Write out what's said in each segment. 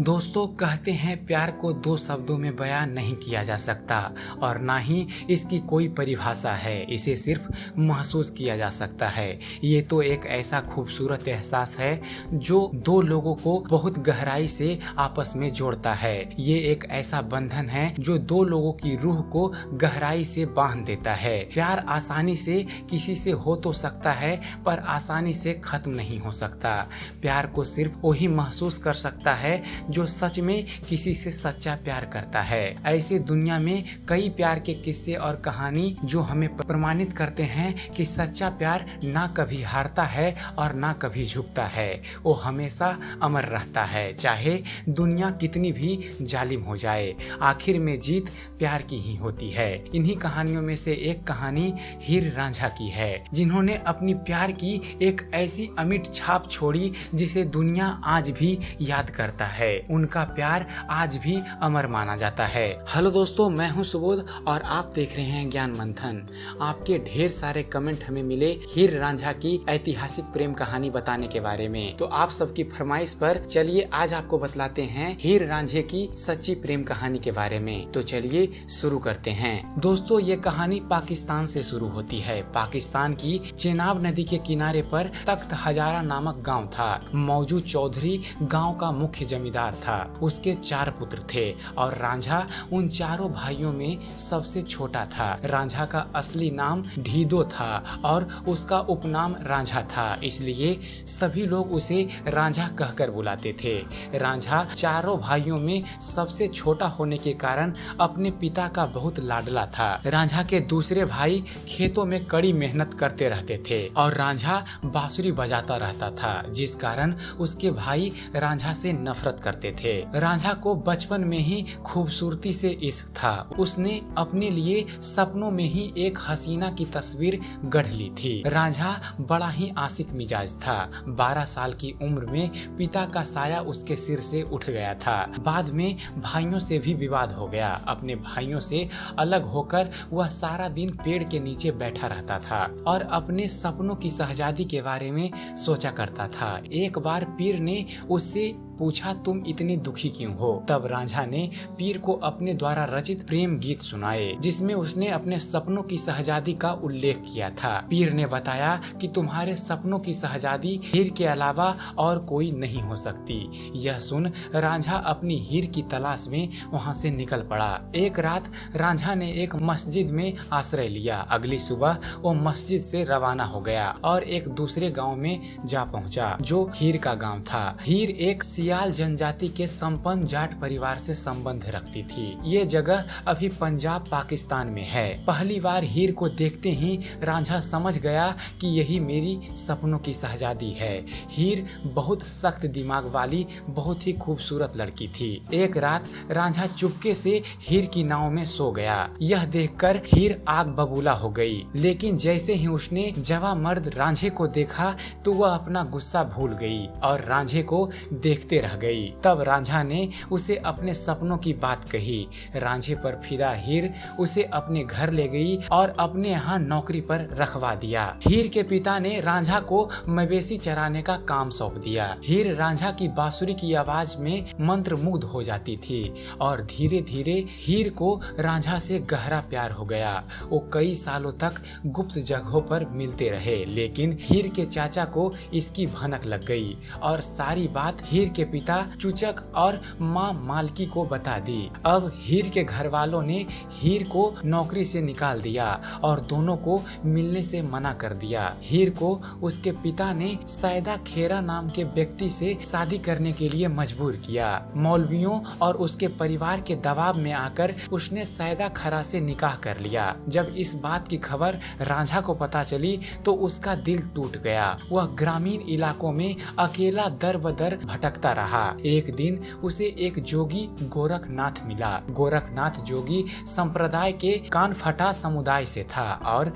दोस्तों कहते हैं प्यार को दो शब्दों में बयान नहीं किया जा सकता और ना ही इसकी कोई परिभाषा है। इसे सिर्फ महसूस किया जा सकता है। ये तो एक ऐसा खूबसूरत एहसास है जो दो लोगों को बहुत गहराई से आपस में जोड़ता है। ये एक ऐसा बंधन है जो दो लोगों की रूह को गहराई से बांध देता है। प्यार आसानी से किसी से हो तो सकता है पर आसानी से खत्म नहीं हो सकता। प्यार को सिर्फ वही महसूस कर सकता है जो सच में किसी से सच्चा प्यार करता है। ऐसे दुनिया में कई प्यार के किस्से और कहानी जो हमें प्रमाणित करते हैं कि सच्चा प्यार ना कभी हारता है और ना कभी झुकता है। वो हमेशा अमर रहता है, चाहे दुनिया कितनी भी जालिम हो जाए। आखिर में जीत प्यार की ही होती है। इन्हीं कहानियों में से एक कहानी हीर रांझा की है, जिन्होंने अपनी प्यार की एक ऐसी अमिट छाप छोड़ी जिसे दुनिया आज भी याद करता है। उनका प्यार आज भी अमर माना जाता है। हेलो दोस्तों, मैं हूं सुबोध और आप देख रहे हैं ज्ञान मंथन। आपके ढेर सारे कमेंट हमें मिले हीर रांझा की ऐतिहासिक प्रेम कहानी बताने के बारे में, तो आप सबकी फरमाइश पर चलिए आज आपको बतलाते हैं हीर रांझे की सच्ची प्रेम कहानी के बारे में। तो चलिए शुरू करते हैं। दोस्तों, ये कहानी पाकिस्तान से शुरू होती है। पाकिस्तान की चेनाब नदी के किनारे पर तख्त हजारा नामक गाँव था। मौजूद चौधरी गाँव का मुख्य जमींदार था। उसके 4 पुत्र थे और रांझा उन चारों भाइयों में सबसे छोटा था। रांझा का असली नाम ढीदो था और उसका उपनाम रांझा था, इसलिए सभी लोग उसे रांझा कहकर बुलाते थे। रांझा चारों भाइयों में सबसे छोटा होने के कारण अपने पिता का बहुत लाडला था। रांझा के दूसरे भाई खेतों में कड़ी मेहनत करते रहते थे और रांझा बांसुरी बजाता रहता था, जिस कारण उसके भाई रांझा से नफरत करते थे। रांझा को बचपन में ही खूबसूरती से इश्क था। उसने अपने लिए सपनों में ही एक हसीना की तस्वीर गढ़ ली थी। रांझा बड़ा ही आशिक मिजाज था। 12 साल की उम्र में पिता का साया उसके सिर से उठ गया था। बाद में भाइयों से भी विवाद हो गया। अपने भाइयों से अलग होकर वह सारा दिन पेड़ के नीचे बैठा रहता था और अपने सपनों की शहजादी के बारे में सोचा करता था। एक बार पीर ने उससे पूछा, तुम इतनी दुखी क्यों हो? तब रांझा ने पीर को अपने द्वारा रचित प्रेम गीत सुनाए, जिसमें उसने अपने सपनों की शहजादी का उल्लेख किया था। पीर ने बताया कि तुम्हारे सपनों की शहजादी हीर के अलावा और कोई नहीं हो सकती। यह सुन रांझा अपनी हीर की तलाश में वहाँ से निकल पड़ा। एक रात रांझा ने एक मस्जिद में आश्रय लिया। अगली सुबह वो मस्जिद से रवाना हो गया और एक दूसरे गाँव में जा पहुँचा जो हीर का गाँव था। हीर एक सियाल जनजाति के संपन्न जाट परिवार से संबंध रखती थी। ये जगह अभी पंजाब पाकिस्तान में है। पहली बार हीर को देखते ही रांझा समझ गया कि यही मेरी सपनों की शहजादी है। हीर बहुत सख्त दिमाग वाली बहुत ही खूबसूरत लड़की थी। एक रात रांझा चुपके से हीर की नाव में सो गया। यह देखकर हीर आग बबूला हो गई, लेकिन जैसे ही उसने जवां मर्द रांझे को देखा तो वह अपना गुस्सा भूल गई और रांझे को देखते रह गई। तब रांझा ने उसे अपने सपनों की बात कही। रांझे पर फिदा हीर उसे अपने घर ले गई और अपने यहाँ नौकरी पर रखवा दिया। हीर के पिता ने रांझा को मवेशी चराने का काम सौंप दिया। हीर रांझा की बांसुरी की आवाज में मंत्रमुग्ध हो जाती थी और धीरे धीरे हीर को रांझा से गहरा प्यार हो गया। वो कई सालों तक गुप्त जगहों पर मिलते रहे, लेकिन हीर के चाचा को इसकी भनक लग गई और सारी बात हीर के पिता चूचक और माँ मालकी को बता दी। अब हीर के घर वालों ने हीर को नौकरी से निकाल दिया और दोनों को मिलने से मना कर दिया। हीर को उसके पिता ने सैदा खेरा नाम के व्यक्ति से शादी करने के लिए मजबूर किया। मौलवियों और उसके परिवार के दबाव में आकर उसने सैदा खरा से निकाह कर लिया। जब इस बात की खबर रांझा को पता चली तो उसका दिल टूट गया। वह ग्रामीण इलाकों में अकेला दर बदर भटकता रहा। एक दिन उसे एक जोगी गोरखनाथ मिला। गोरखनाथ जोगी संप्रदाय के कान फटा समुदाय से था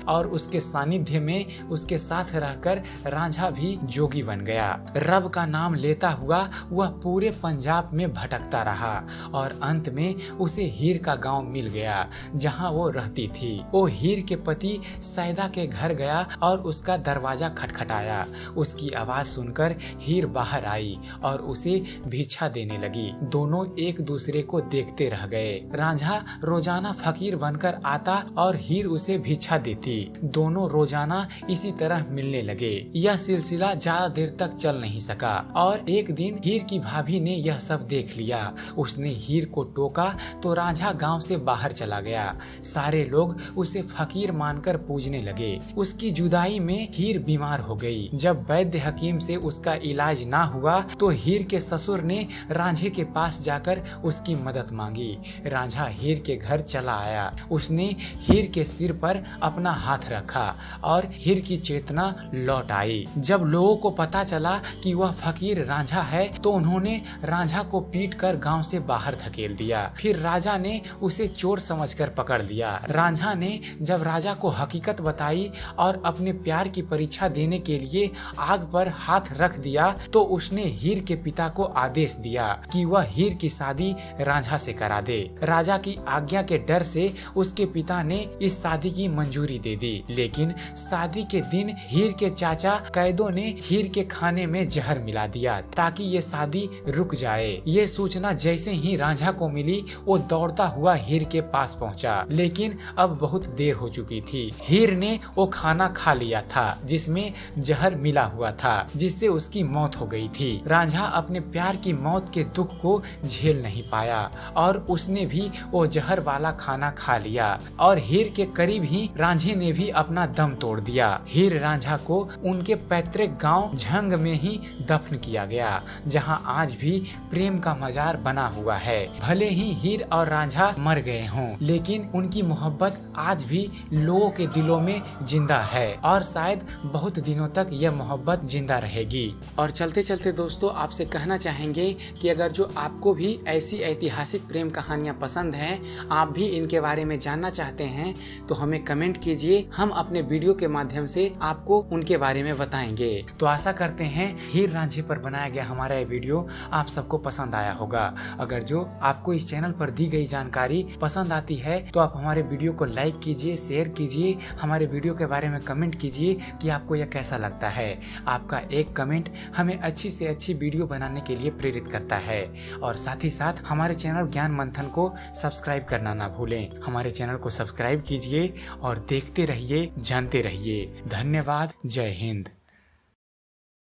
और उसके सानिध्य में उसके साथ रहकर रांझा भी जोगी बन गया। रब का नाम लेता हुआ वह पूरे पंजाब में भटकता रहा और अंत में उसे हीर का गांव मिल गया जहां वो रहती थी। वो हीर के पति सैदा के घर गया और उसका दरवाजा खटखटाया। उसकी आवाज सुनकर हीर बाहर आई और उसे उसे भिक्षा देने लगी। दोनों एक दूसरे को देखते रह गए। रांझा रोजाना फकीर बनकर आता और हीर उसे भिक्षा देती। दोनों रोजाना इसी तरह मिलने लगे। यह सिलसिला ज्यादा देर तक चल नहीं सका और एक दिन हीर की भाभी ने यह सब देख लिया। उसने हीर को टोका तो रांझा गांव से बाहर चला गया। सारे लोग उसे फकीर मानकर पूजने लगे। उसकी जुदाई में हीर बीमार हो गई। जब वैद्य हकीम से उसका इलाज ना हुआ तो हीर के ससुर ने रांझे के पास जाकर उसकी मदद मांगी। रांझा हीर के घर चला आया। उसने हीर के सिर पर अपना हाथ रखा और हीर की चेतना लौट आई। जब लोगों को पता चला कि वह फकीर रांझा है तो उन्होंने रांझा को पीटकर गांव से बाहर धकेल दिया। फिर राजा ने उसे चोर समझकर पकड़ लिया। रांझा ने जब राजा को हकीकत बताई और अपने प्यार की परीक्षा देने के लिए आग पर हाथ रख दिया तो उसने हीर के पिता को आदेश दिया कि वह हीर की शादी रांझा से करा दे। राजा की आज्ञा के डर से उसके पिता ने इस शादी की मंजूरी दे दी। लेकिन शादी के दिन हीर के चाचा कैदों ने हीर के खाने में जहर मिला दिया ताकि ये शादी रुक जाए। ये सूचना जैसे ही रांझा को मिली वो दौड़ता हुआ हीर के पास पहुंचा। लेकिन अब बहुत देर हो चुकी थी। हीर ने वो खाना खा लिया था जिसमें जहर मिला हुआ था, जिससे उसकी मौत हो गई थी। रांझा अपने प्यार की मौत के दुख को झेल नहीं पाया और उसने भी वो जहर वाला खाना खा लिया और हीर के करीब ही रांझे ने भी अपना दम तोड़ दिया। हीर रांझा को उनके पैतृक गांव झंग में ही दफन किया गया, जहां आज भी प्रेम का मजार बना हुआ है। भले ही हीर और रांझा मर गए हों, लेकिन उनकी मोहब्बत आज भी लोगों के दिलों में जिंदा है और शायद बहुत दिनों तक यह मोहब्बत जिंदा रहेगी। और चलते चलते दोस्तों आपसे कहना चाहेंगे कि अगर जो आपको भी ऐसी ऐतिहासिक प्रेम कहानियां पसंद हैं, आप भी इनके बारे में जानना चाहते हैं तो हमें कमेंट कीजिए। हम अपने वीडियो के माध्यम से आपको उनके बारे में बताएंगे। तो आशा करते हैं हीर रांझे पर बनाया गया हमारा ये वीडियो आप सबको पसंद आया होगा। अगर जो आपको इस चैनल पर दी गई जानकारी पसंद आती है तो आप हमारे वीडियो को लाइक कीजिए, शेयर कीजिए, हमारे वीडियो के बारे में कमेंट कीजिए कि आपको यह कैसा लगता है। आपका एक कमेंट हमें अच्छी से अच्छी वीडियो बनाने के लिए प्रेरित करता है। और साथ ही साथ हमारे चैनल ज्ञान मंथन को सब्सक्राइब करना ना भूलें। हमारे चैनल को सब्सक्राइब कीजिए और देखते रहिए, जानते रहिए। धन्यवाद। जय हिंद।